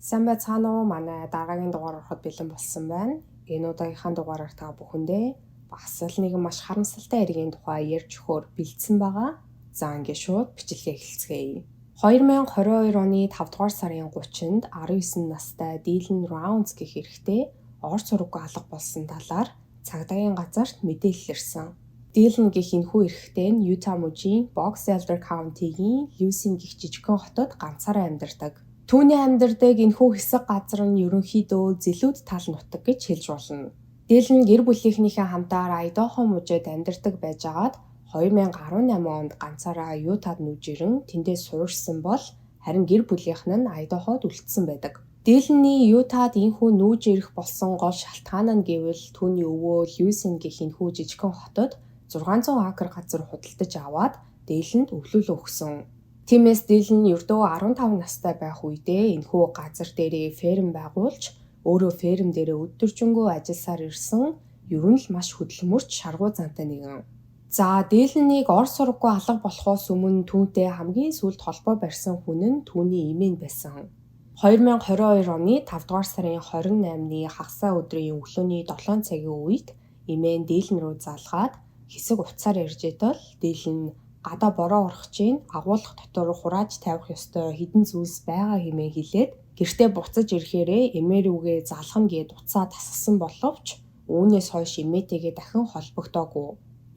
Сайн байцгаана уу? Манай дараагийн дугаар ороход бэлэн болсон байна. Энэ удаагийнхаа дугаараар та бүхэндээ бас л нэгэн маш харамсалтай иргэний тухай ярьж өгөхөөр бэлдсэн байгаа. За ингээд шууд бичлэгээ эхэлцгээе. 2022 оны 5 дугаар сарын 30-нд 19 настай Dylan Rounds гэх эрэгтэй орц сургаггүй алга болсон талаар цагдаагийн газарт мэдээлэл ирсэн. Dylan гэх энэхүү эрэгтэй нь Utah мужийн Box Elder County-гийн Lucin гэх жижигхэн хотод ганцаараа амьдардаг. Түүний амьдардаг энэхүү хэсэг газар нь ерөнхийдөө зэлүүд тал нутаг гэж хэлж болно. Dylan гэр бүлийнхнийхээ хамтаар Idaho мужид амьдардаг байжгаад 2018 онд ганцаараа Utahд нүүж ирэн тэндээс суурьсан бол харин гэр бүлийнх нь Idahoд үлдсэн байдаг. Dylan-ний Utahд энэхүү нүүж ирэх болсон гол шалтгаан нь гэвэл түүний өвөө Lucin гэх энэхүү жижигхэн хотод 600 акр газар худалдаж аваад Dylan-д өглөөлөө өгсөн. Тиймээс Dylan ердөө 15 настай байх үедээ энэхүү газар дээрээ ферм байгуулж өөрөө ферм дээрээ өдөржингөө ажилласаар ирсэн ер нь л маш хөдөлмөрч шаргуу зантай нэгэн. За Dylan-ыг орц сургаггүй алга болохоос өмнө түүнтэй хамгийн сүүлд холбоо барьсан хүн нь түүний эмээ байсан. 2022 оны 5 дугаар сарын 28-ны хагасаа өдрийн өглөөний 7 цагийн үед эмээ нь Dylan руу залгаад хэсэг утсаар ярьж идэл Dylan гадаа бороо орох чинь агуулга дотор хурааж тавих ёстой хэдэн зүйлс байгаа хэмээн хэлээд гэртээ буцаж ирэхээрээ эмээ рүүгээ залхана гээд уцаа тасгсан боловч үүнээс хойш эмээтэйгээ дахин холбогдоогүй.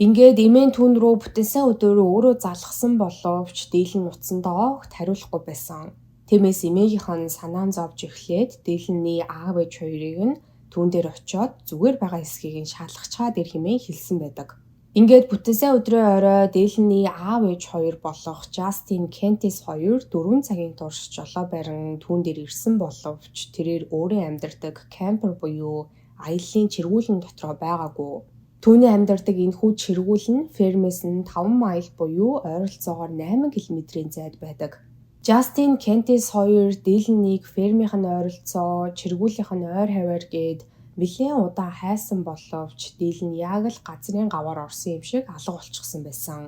Ингээд эмээ нь түүн рүү бүтэнсэн өдөр өөрөө залхсан боловч Dylan утсандаа огт хариулахгүй байсан. Тиймээс эмээгийнх нь санаан зовж эхлээд Dylan-ний аав ээж хоёрыг нь түүн дээр очиод зүгээр байгаа эсхийг нь шалгачаад ирэх хэмээн хэлсэн байдаг. Ингээд бүтэнсэн өдрийн орой Dylan-ний аав ээж хоёр болох Justin Kentis хоёр 4 цагийн турш жолоо барин түүн дээр ирсэн боловч тэрээр өөрөө амьдардаг camper буюу аяллаа чиргүүлэн дотроо байгаагүй. Түүний амьдардаг энэхүү чиргүүл нь фермээс нь 5 майл буюу ойролцоогоор 8 км-ийн зайд байдаг. Justin Kentis хоёр Dylan-ыг фермийнх нь ойролцоо чиргүүлийнх нь ойр хаваар гээд нэлээд удаан хайсан боловч Dylan яг л газрын гаваар орсон юм шиг алга болчихсон байсан.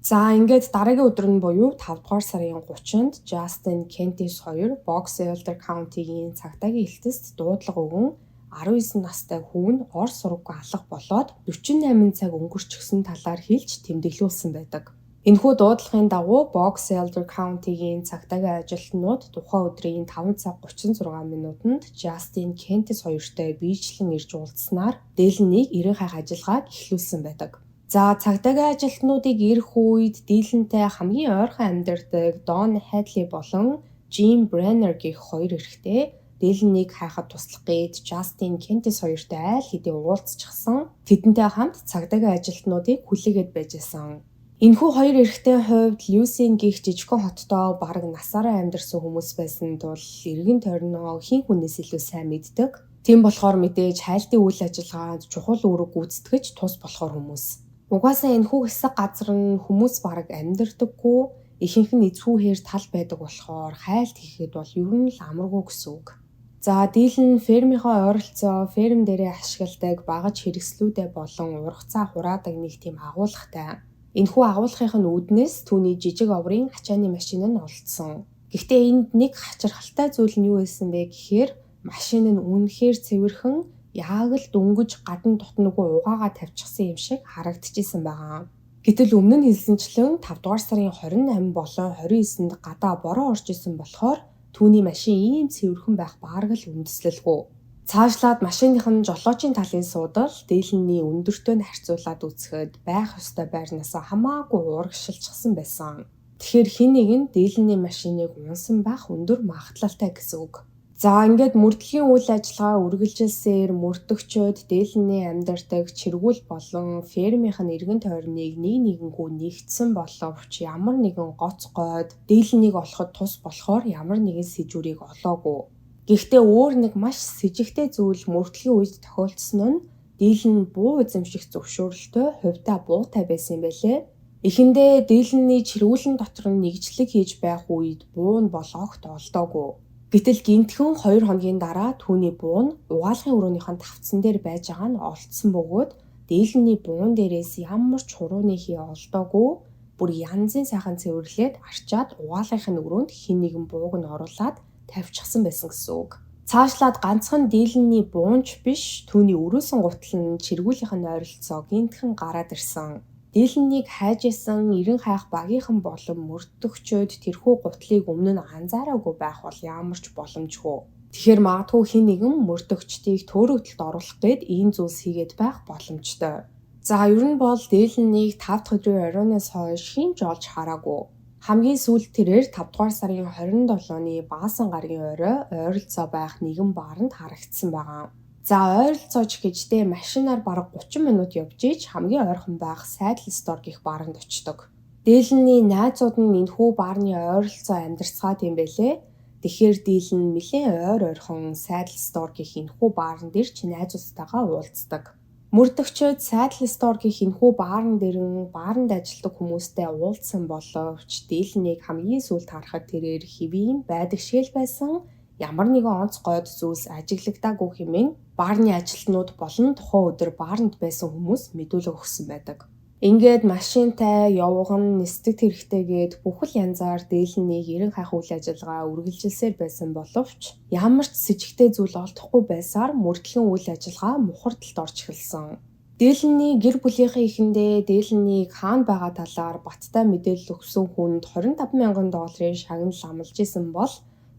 За ингээд дараагийн өдөр нь буюу 5 дугаар сарын 30-нд Justin Kentis хоёр Box Elder County-гийн цагдаагийн элтэст дуудлага өгөн 19 настай хүн орц сургаггүй алга болоод 48 цаг өнгөрчихсөн талаар хэлж тэмдэглүүлсэн байдаг. Энэхүү дуудлагын дагуу Box Elder County-гийн цагдаагийн ажилтнууд тухайн өдрийн 5 цаг 36 минутанд Justin Kentis хоёртой биечлэн ирж уулзснаар Dylan-ыг ирэн хайх ажиллагааг эхлүүлсэн байдаг. За цагдаагийн ажилтнуудыг ирэх үед Dylan-тэй хамгийн ойрхон амьдардаг Don Hadley болон Jim Brenner гэх хоёр эрэгтэй Dylan-ыг хайхад туслах гээд Justin Kentis хоёртой айл хэдийн уулзчихсан. Тэдэнтэй хамт цагдаагийн ажилтнуудыг хүлээгээд байжсэн. Энэхүү хоёр эрэгтэйн хувьд Lucin гэх жижигхэн хотдоо бараг насаараа амьдарсан хүмүүс байсан тул эргэн тойрноо хин хүнээс илүү сайн мэддэг. Тийм болохоор мэдээж хайлтын үйл ажиллагаанд чухал үүрэг гүйцэтгэж тус болохоор хүмүүс. Угаасаа энэхүү хэсэг газар нь хүмүүс бараг амьдардаггүй, ихэнх нь эцгүүхээр тал байдаг болохоор хайлт хийхэд бол ер нь л амаргүй гэсэн үг. За Dylan фермийнхаа ойролцоо ферм дээрээ ашигладаг багаж хэрэгслүүдээ болон ургацаа хураадаг нэг тийм агуулгатай. Энэхүү агуулгын нь үүднээс түүний жижиг оврын ачааны машин нь олдсон. Гэхдээ энд нэг хачирхалтай зүйл нь юу байсан бэ гэхээр машин нь үнэхээр цэвэрхэн яг л дөнгөж гадна дотногоо угаагаа тавьчихсан юм шиг харагдчихсан байгаа. Гэтэл өмнө нь хэлсэнчлэн 5 дугаар сарын 28 болон 29-нд гадаа бороо орж исэн болохоор түүний машин ийм цэвэрхэн байх бараг л үндэслэлгүй. Цаашлаад машиных нь жолоочийн талын суудал Dylan-ний өндөртөө нь харьцуулаад үзэхэд байх ёстой байрнаас хамаагүй уурагшилчихсан байсан. Тэгэхээр хэн нэг нь Dylan-ний машиныг унсан байх өндөр магадлалтай гэсэн үг. За ингээд мөрдлөгийн үйл ажиллагаа үргэлжилсээр мөрдөгчөд Dylan-ний амьдардаг чиргүүл болон фермийнх нь эргэн тойрныг нэгэнгүй нэгтсэн боловч ямар нэгэн гоц гойд Dylan-ыг олоход тус болохоор ямар нэгэн сэжвэрийг олоогүй. Гэхдээ өөр нэг маш сэжигтэй зүйл мөрдлөгийн үед тохиолдсон нь Dylan буу эзэмших зөвшөөрөлтөй хувьдаа буутай байсан юм байлээ. Эхэндээ Dylan-ний чиргүүлэн дотор нь нэгжлэг хийж байх үед буу нь бол огт олдоогүй. Гэтэл гинтхэн 2 хоногийн дараа түүний буу нь угаалгын өрөөнийхэн тавцсан дээр байж байгаа нь олдсон бөгөөд Dylan-ний буун дээрээс ямар ч хурууны хий олдоогүй, бүр янзын сайхан цэвэрлээд арчаад угаалгын өрөөнд хин нэгэн бууг нь оруулаад тавьчихсан байсан гэсэн үг. Цаашлаад ганцхан Дилэнний буунч биш, түүний өрөөсөн гутал нь чиргүүлийнхэн ойролцоо гинтхэн гараад ирсэн. Дилэннийг хайж исэн эрен хайх багийнхан болон мөрдөгчөд тэрхүү гутлыг өмнө нь анзаараагүй байх бол ямар ч боломжгүй. Тэгэхээр магадгүй хэн нэгэн мөрдөгчдийг төөрөгдөлд оруулах гээд ийм зүйлс хийгээд байх боломжтой. За ер нь бол Дилэннийг 5 дахь өдрийн оройноос хойш хэн ч олж хараагүй. Хамгийн сүүлд тэрээр 5 дугаар сарын 27-ны Баасан гарагийн орой ойролцоо байх нэгэн бааранд харагдсан байгаа. За ойролцоож гэждээ машинаар бараг 30 минут явж иж хамгийн ойрхон байх Saddle Store гэх бааранд очдог. Дилэнний найзууд нь энэхүү баарны ойролцоо амьдарцгаад юм бэлээ. Тэгэхээр Дилэн нэлээд ойрхон Saddle Store гэх энэхүү баарн дээр ч найзуудтайгаа уулздаг. Мөрдөгчөд Saddle Store гэх энэхүү баарн дээрэн бааранд ажилладаг хүмүүстэй уулзсан боловч Дилэнийг хамгийн сүүлд харахад тэрээр хэвийн байдаг шиг л байсан. Ямар нэгэн онц гойд зүйлс ажиглагдаагүй хэмээн баарны ажилтнууд болон тухайн өдөр баарнд байсан хүмүүс мэдүүлэг өгсөн байдаг. Ингээд машинтай явган нисдэг хэрэгтэйгээд бүхэл янзаар Дилэнийг эрен хайх үйл ажиллагаа үргэлжилсээр байсан боловч ямар ч с ิจ гтэй зүйл олдохгүй байсаар мөрдлөн үйл ажиллагаа мухардалд орж эхэлсэн. Дилэнний гэр бүлийнхээ эхэндээ Дилэнийг хаана байгаа талаар баттай мэдээлэл өгсөн хүнд $25,000 шагнал амлаж исэн бол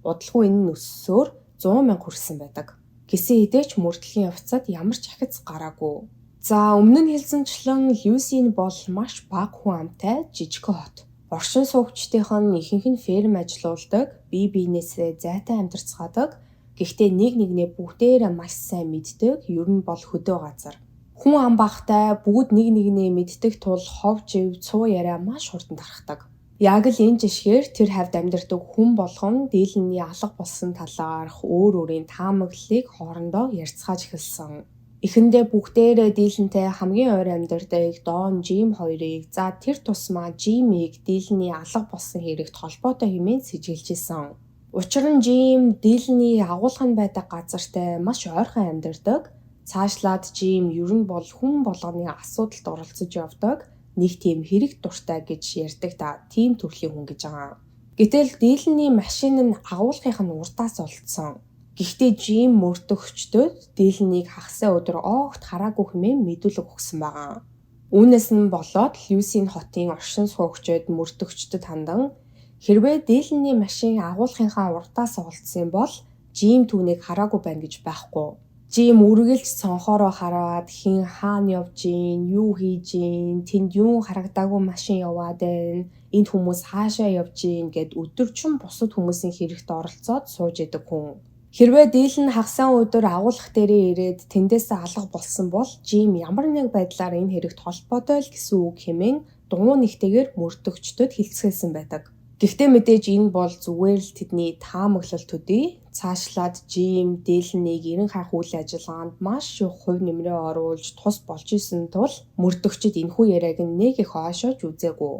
удалгүй энэ нь өссөөр $100,000 хүрсэн байдаг. Гэсэн хэдий ч мөрдлөгийн явцад ямар ч ахиц гараагүй. За өмнө нь хэлсэнчлэн Люсийн бол маш бага хүн амтай жижиг хот. Оршин суугчдынх нь ихэнх нь ферм ажилуулдаг, бие биенээсээ зайтай амьдарцгаадаг. Гэхдээ нэг нэгнээ бүгдээрээ маш сайн мэддэг, ер нь бол хөдөө газар. Хүн ам багтай бүгд нэг нэгнээ мэддэг тул хов жив цуу яриа маш хурдан тархдаг. Яг л энэ жишгээр тэр хавьд амьдардаг хүн болгон Дилэнний алга болсон талаарх өөр өөрийн таамаглалыг хоорондоо ярьцгааж эхэлсэн. Эхэндээ бүгдээрээ Дилэнтэй хамгийн ойр амьдардаг Дон Жим хоёрыг за тэр тусмаа Жимийг Дилэнний алга болсон хэрэгт холбоотой хэмээн сэжиглэжсэн. Учир нь Жим Дилэнний агуулгын байдаг газартай маш ойрхон амьдардаг. Цаашлаад Жим ер нь бол хүн болгоны асуудалд оролцож явдаг. Нэг тийм хэрэг дуртай гэж ярьдаг та тийм төрлийн хүн гэж байгаа. Гэтэл Дилэнний машин нь агуулгынх нь урдаас олдсон. Гэхдээ Жим мөрдөгчдөд Дилэннийг хагасаа өдөр огт хараагүй хэмээн мэдүүлэг өгсөн байгаа. Үүнээс нь болоод Люсийн хотын оршин суугчид мөрдөгчдөд хандан хэрвээ Дилэнний машин агуулгынхаа урдаас олдсон бол Жим түүнийг хараагүй байна гэж байхгүй. Жим үргэлж цонхоороо хараад хин хаана явж гин, юу хийж гин, тэнд юу харагдаагүй машин яваад байна, энд хүмүүс хаашаа явж гин гэд өдөржин бусад хүмүүсийн хэрэгт оролцоод сууж идэг хүн. Хэрвээ Дилэн хагасаа өдөр агуулгах дээрээ ирээд тэндээсээ алга болсон бол Жим ямар нэг байдлаар энэ хэрэгт холбоотой л гэсэн үг хэмээн дуу нэгтэйгээр мөрдөгчдөд хэлцгээсэн байдаг. Гэхдээ мэдээж энэ бол зүгээр л тэдний таамаглал төдий. Цаашлаад Жим Дилэнийг эрен хайх үйл ажиллагаанд маш их хувь нэмрээ оруулж тус болж исэн тул мөрдөгчд энэхүү яриаг нэг их хойшоож үзээгүй.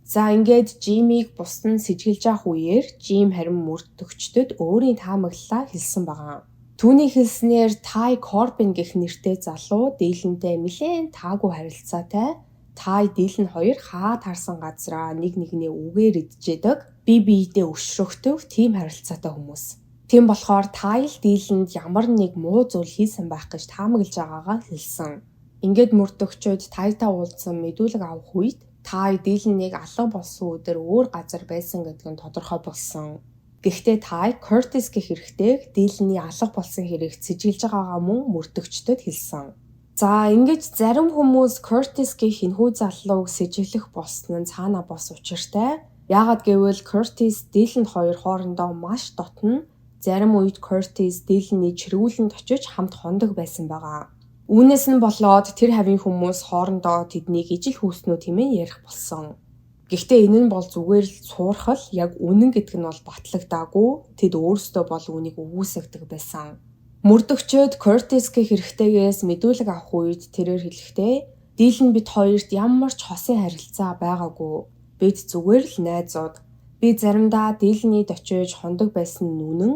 За ингээд Жимийг бусд нь сэжиглэж явах үеэр Жим харин мөрдөгчдөд өөрийн таамаглалаа хэлсэн байгаа. Түүний хэлснээр Тай Корбин гэх нэртэй залуу Дилэнтэй нэлээд таагүй харилцаатай. Тай Дилэн хоёр хаад харсан газраа нэг нэгнээ үгээр идчихэдэг, бие биедээ өшрөгдөв тийм харилцаатай хүмүүс. Тийм болохоор Тай л Дилэнд ямар нэг муу зүйл хийсэн байх гэж таамаглаж байгаагаа хэлсэн. Ингээд мөрдөгчөд Тайтай уулзсан мэдүүлэг авах үед Тай Дилэнийг алга болсон өдөр өөр газар байсан гэдэг нь тодорхой болсон. Гэхдээ Тай Кертис гэх хэрэгтэйг Дилэний алга болсон хэрэгт сэжиглэж байгаагаа мөн мөрдөгчдөд хэлсэн. За ингэж зарим хүмүүс Кертис гэх энэхүү заллууг сэжиглэх болсон нь цаана бос учиртай. Яагаад гэвэл Кертис Дилэнд хоёр хоорондоо маш дотно. Зарим үед Кертис Дилэний чиргүүлэнд очиж хамт хондог байсан байгаа. Үүнээс нь болоод тэр хавийн хүмүүс хоорондоо тэднийг ижил хүүснүү хэмээн ярих болсон. Гэхдээ энэ нь бол зүгээр л цуурхал, яг үнэн гэдэг нь бол батлагдаагүй. Тэд өөрсдөө бол үнийг үгүйсгдэг байсан. Мөрдөгчөд Кертис гэх хэрэгтэйгээс мэдүүлэг авах үед тэрээр хэлэхдээ Дилэн бид хоёрт ямар ч хосын харилцаа байгаагүй. Бид зүгээр л найзууд. Би заримдаа Дилэний очиж хондог байсан нь үнэн.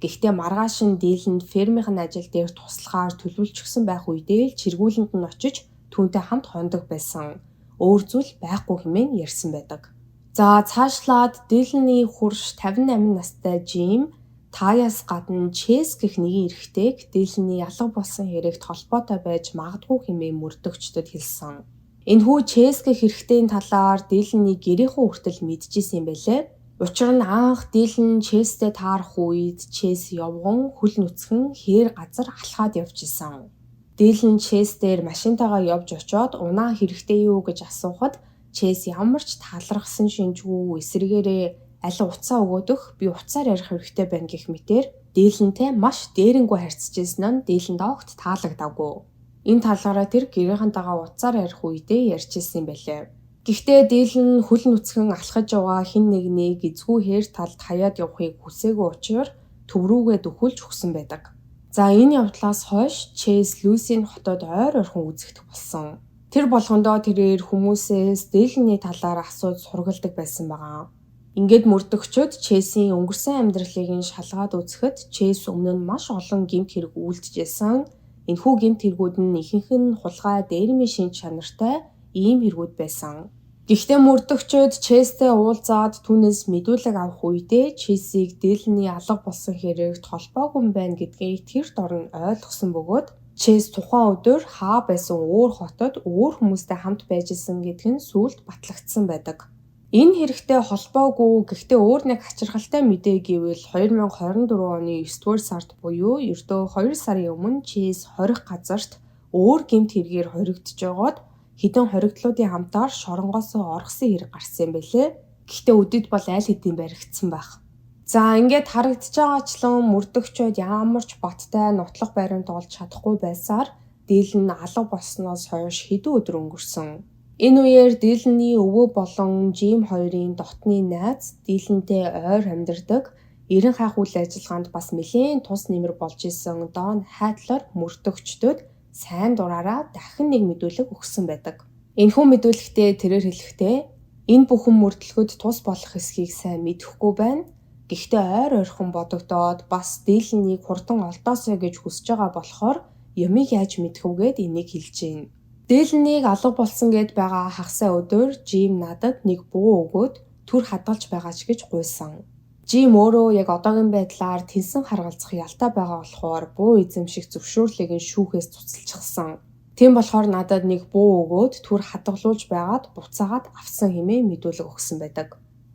Гэхдээ маргааш нь Дилэнд фермийн ажил дээр туслахаар төлөвлөжсөн байх үедээ л чиргүүлэнд нь очиж түүнтэй хамт хондог байсан. Өөр зүйл байхгүй хэмээн ярьсан байдаг. За цаашлаад Дилэний хурш 58 настай Жим Таяас гадна Чэс гэх нэгэн эрэгтэйг Дилний алга болсон хэрэгт холбоотой байж магадгүй хэмээн мөрдөгчдөд хэлсэн. Энэхүү Чэс гэх эрэгтэйн талаар Дилний гэрийнхүү хүртэл мэдчихсэн юм байлээ. Учир нь анх Дилэн Чэстэй таарах үед Чэс явган хөл нүцгэн хээр газар алхаад явж исэн. Дилэн Чэс дээр машинтайгаа явж очоод унаа хэрэгтэй юу гэж асуухад Чэс ямар ч таалархсан шинжгүй эсрэгээрээ аль уцаа өгөөдөх би уцаар ярих хэрэгтэй байна гэх мэтээр Дилэнтэй маш дээрэнгүй харьцажсэн нь Дилэнд огт таалагдаагүй. Энэ талаараа тэр гэрийнхэнтэйгээ уцаар ярих үедээ ярьжсэн юм байлээ. Гэхдээ Дилэн хөл нүцгэн алхаж яваа хэн нэгнийг эзгүй хээр талд хаяад явахыг хүсээгүй учраас төв рүүгээ дөхүүлж өгсөн байдаг. За энэ явдлаас хойш Чэс Люсийн хотод ойр ойрхон үзэгдэх болсон. Тэр болгондоо тэрээр хүмүүсээс Дилэний талаар асууж сургалдаг байсан байгаа. Ингээд мөрдөгчөд Чэсийн өнгөрсөн амьдралыг нь шалгаад үзэхэд Чэс өмнө нь маш олон гэмт хэрэг үйлдэжсэн. Энэхүү гэмт хэрэгүүд нь ихэнх нь хулгай, дээрмийн шинж чанартай ийм хэрэгүүд байсан. Гэхдээ мөрдөгчөд Чэстэй уулзаад түүнээс мэдүүлэг авах үедээ Чэсийг Дилний алга болсон хэрэгт холбоогүй юм байна гэдгийг тэр дорн ойлгосон бөгөөд Чэс тухайн өдөр хаа байсан өөр хотод өөр хүмүүстэй хамт байж исэн гэдг нь сүүлд батлагдсан байдаг. Энэ хэрэгтэй холбоогүй гэхдээ өөр нэг хачирхалтай мэдээ гэвэл 2024 оны 9-р сард буюу ердөө 2 сарын өмнө Чэс хорих газарт өөр гэмт хэрэгээр хоригдож байгаад хэдэн хоригдлуудын хамтаар шоронгоосоо оргосон хэрэг гарсан юм байлээ. Гэхдээ өдөд бол аль хэдийн баригдсан байх. За ингээд харагдаж байгаачлан мөрдөгчөд ямар ч боттой нотлох баримт олж чадахгүй байсаар Дилэн алга болсноос хойш хэдэн өдөр өнгөрсөн. Энэ үеэр Дилэний өвөө болон Жим хоёрын дотны найз Дилэнтэй ойр амьдардаг 90 хаах үйл ажиллагаанд бас нэлээд тус нэмэр болж исэн Дон Хайтлер мөрдөгчдөд сайн дураараа дахин нэг мэдүүлэг өгсөн байдаг. Энэхүү мэдүүлэгтээ тэрээр хэлэхдээ энэ бүхэн мөрдлөгөд тус болох эсхийг сайн мэдэхгүй байна. Гэхдээ ойр ойрхон бодогдоод бас Дилэнийг хурдан олдоосоо гэж хүсэж байгаа болохоор юмыг яаж мэдэх вгээд энийг хэлж байна. Дилэнийг алга болсон гэд байгаа хагасаа өдөр Жим надад нэг буу өгөөд түр хадгалж байгаа ч гэж гуйсан. Жим өөрөө яг одоогийн байдлаар тэнсэн харгалзах ялтай байгаа болохоор буу эзэмших зөвшөөрлийг нь шүүхээс цуцалчихсан. Тийм болохоор надад нэг буу өгөөд түр хадгалуулж байгаад буцаагаад авсан хэмээн мэдүүлэг өгсөн байдаг.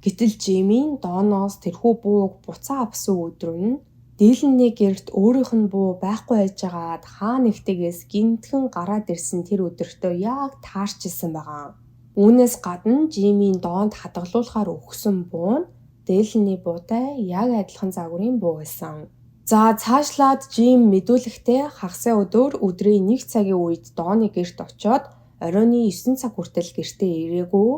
Гэтэл Жимийн Доноос тэрхүү бууг буцаа авсан өдөр нь Дилэний гэрт өөрийнх нь буу байхгүй байжгаад хаа нэгтгээс гинтхэн гараад ирсэн тэр өдөртөө яг таарчилсан байгаа. Үүнээс гадна Жимийн Донд хадгалуулахаар өгсөн буу нь Дилэний буутай яг адилхан загварын буу байсан. За цаашлаад Жим мэдүүлэхдээ хагасын өдрийн 1 цагийн үед Дооны гэрт очоод оройны 9 цаг хүртэл гэртээ ирээгүй.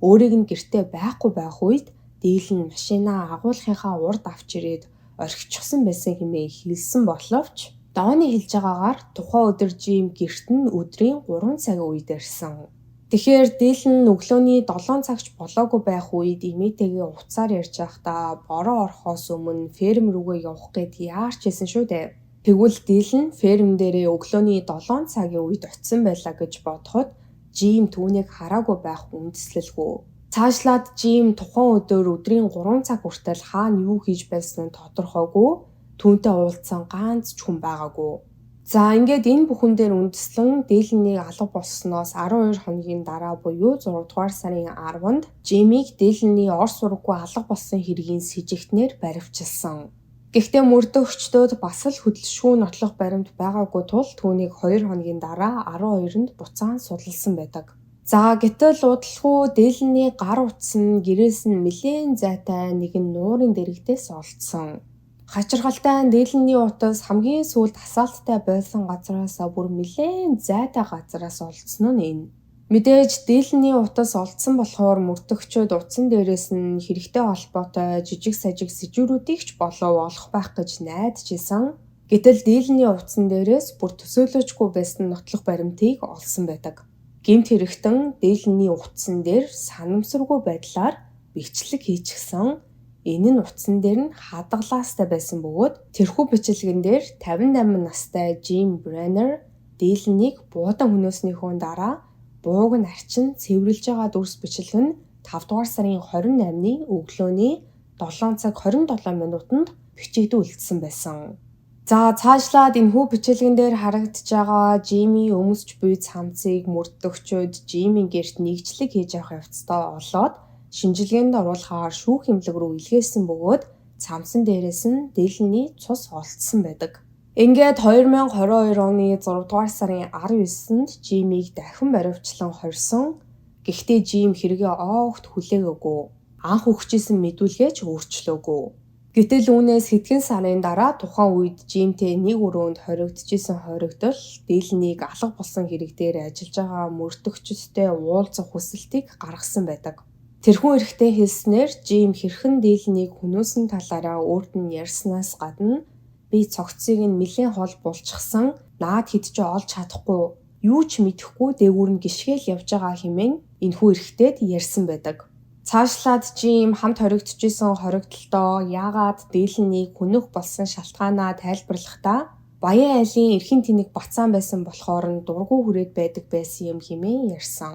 Өөрийг нь гэртээ байхгүй байх үед Дилэн машинаа агуулгынхаа урд авч ирээд орхичихсан байсан хэмээн хэлсэн боловч Дооны хэлж байгаагаар тухайн өдөр Жим гэрт нь өдрийн 3 цагийн үед ирсэн. Тэгэхээр Дилэн өглөөний 7 цагч болоогүй байх үед эмээтэйгээ уцаар ярьж байхдаа бороо орохоос өмнө ферм рүүгээ явах гээд яарч хэлсэн шүү дээ. Тэгвэл Дилэн ферм дээрээ өглөөний 7 цагийн үед очисон байлаа гэж бодоход Жим түүнийг хараагүй байх үндэслэлгүй. Цаашлаад Жим тухайн өдөр өдрийн 3 цаг хүртэл хаана юу хийж байсан нь тодорхойгүй. Түүнтэй уулзсан ганц ч хүн байгаагүй. За ингээд энэ бүхэн дээр үндэслэн Дилэнийг алга болсноос 12 хоногийн дараа буюу 6 дугаар сарын 10-нд Жимийг Дилэний ор сургуу алга болсон хэргийн сэжигтнээр баривчилсан. Гэхдээ мөрдөгчдөөд бас л хөдөлшгүй нотлох баримт байгаагүй тул түүнийг 2 хоногийн дараа 12-нд буцаан судалсан байдаг. За гэтэл удалгүй Дилэний гар утас нь гэрээс нь нэлээд зайтай нэгэн нуурын дэрэгдээс олдсон. Хачирхалтай Дилэний утас хамгийн сүүлд асаалттай байсан газраас бүр нэлээд зайтай газраас олдсон нь энэ. Мэдээж Дилэний утас олдсон болохоор мөрдөгчөд утсан дээрээс нь хэрэгтэй холбоотой жижиг сажиг сэжүүрүүдийг ч болов олох байх гэж найдаж исэн. Гэтэл Дилэний утсан дээрээс бүр төсөөлөжгүй байсан нотлох баримтыг олсон байдаг. Гэмт хэрэгтэн Дилэний утсан дээр санамсаргүй байдлаар бичлэг хийчихсэн. Энэ нь утсан дээр нь хадгалаастай байсан бөгөөд тэрхүү бичлэгэн дээр 58 настай Жим Бреннер Дилэнийг буудан хөнөөснийхөө дараа бууг нь арчин цэвэрлж байгаа дүрс бичлэг нь 5 дугаар сарын 28-ны өглөөний 7 цаг 27 минутанд бичигдүүлсэн байсан. За цаашлаад энэхүү бичлэгэн дээр харагдаж байгаа Жими өмсч буй цамцыг мөрдөгчөд Жимийн гэрт нэгжлэг хийж явах явцдаа олоод шинжилгээнд оруулахаар шүүх эмнэлэг рүү илгээсэн бөгөөд цамцан дээрээс нь дээлний цус олдсон байдаг. Ингээд 2022 оны 6 дугаар сарын 19-нд Жимийг дахин баривчлан хорьсон. Гэхдээ Жим хэрэгээ огт хүлээгаагүй. Анх өгчээсэн мэдүүлгээч өөрчлөөгүй. Гэтэл үүнээс хэдхэн сарын дараа тухайн үед Жимтэй нэг өрөөнд хоригдчихсэн хоригдол дээлнийг алга болсон хэрэг дээр ажиллаж байгаа мөрдөгчдтэй уулзах хүсэлтийг гаргасан байдаг. Тэрхүү эрэгтэй хэлснээр Жим хэрхэн дээлнийг хүнөөсөн талаараа өөрт нь ярьснаас гадна би цогцыг нь нэлээд хол булчгсан, наад хэд ч олж чадахгүй, юу ч мэдэхгүй дээгүүр нь гიშгээл явж байгаа хэмээн энэхүү эрэгтэйд ярьсан байдаг. Цаашлаад Жим хамт хоригдчихсэн хоригдолтоо яагаад дээлнийг хүнөх болсон шалтгаанаа тайлбарлахдаа Баян айлын эрхийн тэнэг бацаан байсан болохоор нь дургүй хүрээд байдаг байсан юм хэмээн ярьсан.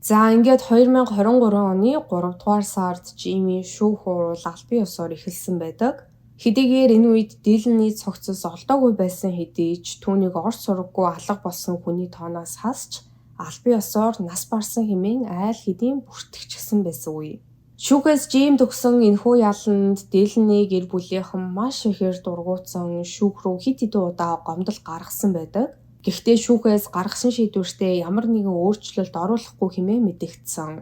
За ингээд 2023 оны 3 дугаар сард Жими шүүх хурал албан ёсоор эхэлсэн байдаг. Хэдийгээр энэ үед дээлний цогцос олдоогүй байсан хэдий ч түүнийг орц сураггүй алга болсон хүний тооноос хасч албан ёсоор нас барсан хэмээн айл хэдийн бүртгэгдсэн байсан үе. Шүүхээс Жим төгсөн энэхүү яланд дээлний гэр бүлийнхэн маш ихээр дургуутсан шүүх рүү хэд хэдэн удаа гомдол гаргасан байдаг. Гэхдээ шүүхээс гаргасан шийдвэртээ ямар нэгэн өөрчлөлт оруулахгүй хэмээн мэдэгдсэн.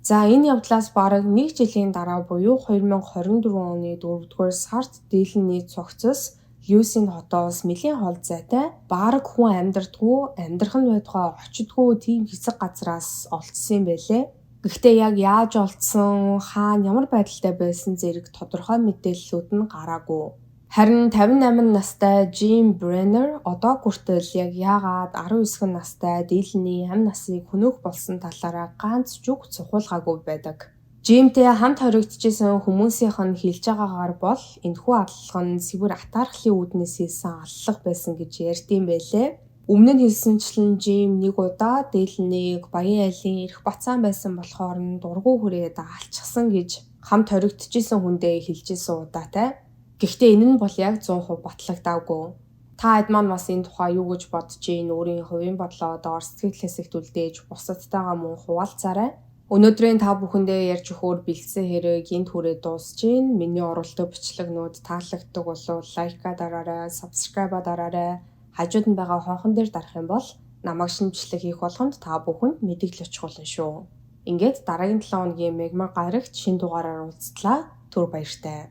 За энэ явдлаас бараг 1 жилийн дараа буюу 2024 оны 4 дугаар сард дээлний цогцос Люсийн хотоос нэлийн хол зайтай бараг хүн амьдрдаггүй амьдрах нь байдгаа очидгүй тийм хэсэг газраас олдсон юм байлээ. Гэхдээ яг яаж олдсон, хаана ямар байдалтай байсан зэрэг тодорхой мэдээллүүд нь гараагүй. Харин 58 настай Жим Бреннер одоо хүртэл яг яагаад 19 настай дээлний амь насыг хөнөөх болсон талаараа ганц зүг цухуулгаагүй байдаг. Жимтэй хамт хоригдчихсэн хүмүүсийнх нь хэлж байгаагаар бол энэхүү аллах нь цэвэр атаархлын үүднээс хийсэн аллах байсан гэж ярьдсан байлээ. Өмнө нь хэлсэнчлэн Жим нэг удаа дээлнийг Баян айлын эрх бацаан байсан болохоор нь дургүй хүрээд алчсан гэж хамт хоригдчихсэн хүндээ хэлжсэн удаатай. Гэхдээ энэ нь бол яг 100% батлагдаагүй. Та хэд маань бас энэ тухай юу гэж бодож ийн, өөрийн хувийн бодлоо доор сэтгэл хэсэгт үлдээж бусадтайгаа мөн хуваалцаарай. Өнөөдрийн та бүхэндээ ярьж өгөхөөр бэлдсэн хэрэг энд хүрээд дуусж ийн. Миний оруулдаг бичлэгнүүд таалагддаг бол лайка дараарай, subscribe дараарай. Хажууд нь байгаа хонхон дээр дарах юм бол намайг шинэ бичлэг хийх болгонд та бүхэнд мэдээлэл очих болно шүү. Ингээд дараагийн 7 хоногийн мегмар гарагт шинэ дугаараар уулзтлаа. Түр баяртай.